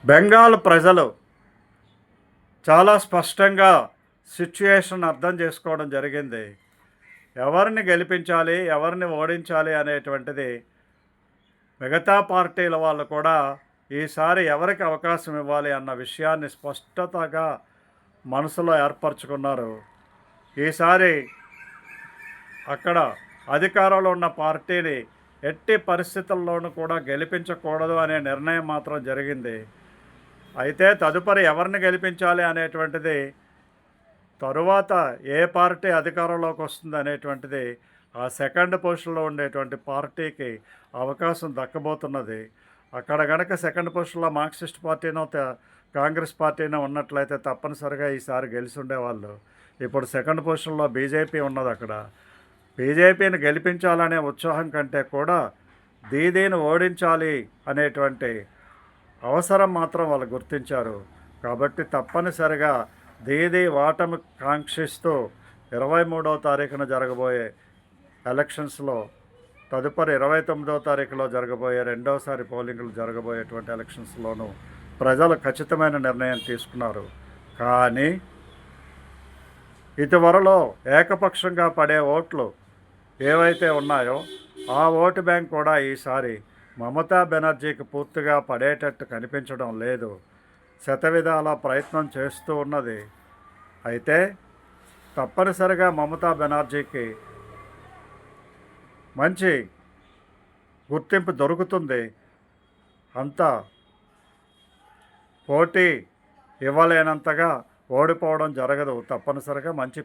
బెంగాల్ ప్రజలు చాలా స్పష్టంగా సిచ్యుయేషన్ అర్థం చేసుకోవడం జరిగింది. ఎవరిని గెలిపించాలి, ఎవరిని ఓడించాలి అనేటువంటిది మిగతా పార్టీల వాళ్ళు కూడా ఈసారి ఎవరికి అవకాశం ఇవ్వాలి అన్న విషయాన్ని స్పష్టతగా మనసులో ఏర్పరచుకున్నారు. ఈసారి అక్కడ అధికారంలో ఉన్న పార్టీని ఎట్టి పరిస్థితుల్లోనూ కూడా గెలిపించకూడదు అనే నిర్ణయం మాత్రం జరిగింది. అయితే తదుపరి ఎవరిని గెలిపించాలి అనేటువంటిది తరువాత ఏ పార్టీ అధికారంలోకి వస్తుంది అనేటువంటిది ఆ సెకండ్ పొజిషన్లో ఉండేటువంటి పార్టీకి అవకాశం దక్కబోతున్నది. అక్కడ గనక సెకండ్ పొజిషన్లో మార్క్సిస్ట్ పార్టీనో కాంగ్రెస్ పార్టీనో ఉన్నట్లయితే తప్పనిసరిగా ఈసారి గెలిచి ఉండేవాళ్ళు. ఇప్పుడు సెకండ్ పొజిషన్లో బీజేపీ ఉన్నది. అక్కడ బీజేపీని గెలిపించాలనే ఉత్సాహం కంటే కూడా దీదీని ఓడించాలి అనేటువంటి అవసరం మాత్రం వాళ్ళు గుర్తించారు. కాబట్టి తప్పనిసరిగా దీదీ ఓటమి కాంక్షిస్తూ 23వ తారీఖున జరగబోయే ఎలక్షన్స్లో తదుపరి 29వ తారీఖులో జరగబోయే రెండవసారి పోలింగ్లు జరగబోయేటువంటి ఎలక్షన్స్లోనూ ప్రజలు ఖచ్చితమైన నిర్ణయం తీసుకున్నారు. కానీ ఇటీవరలో ఏకపక్షంగా పడే ఓట్లు ఏవైతే ఉన్నాయో ఆ ఓటు బ్యాంక్ కూడా ఈసారి మమతా బెనర్జీకి పూర్తిగా పడేటట్టు కనిపించడం లేదు. శతవిధాల ప్రయత్నం చేస్తూ ఉన్నది. అయితే తప్పనిసరిగా మమతా బెనర్జీకి మంచి గుర్తింపు దొరుకుతుంది. అంత పోటీ ఇవ్వలేనంతగా ఓడిపోవడం జరగదు. తప్పనిసరిగా మంచి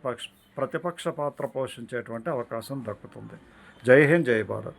ప్రతిపక్ష పాత్ర పోషించేటువంటి అవకాశం దక్కుతుంది. జై హింద్, జై భారత్.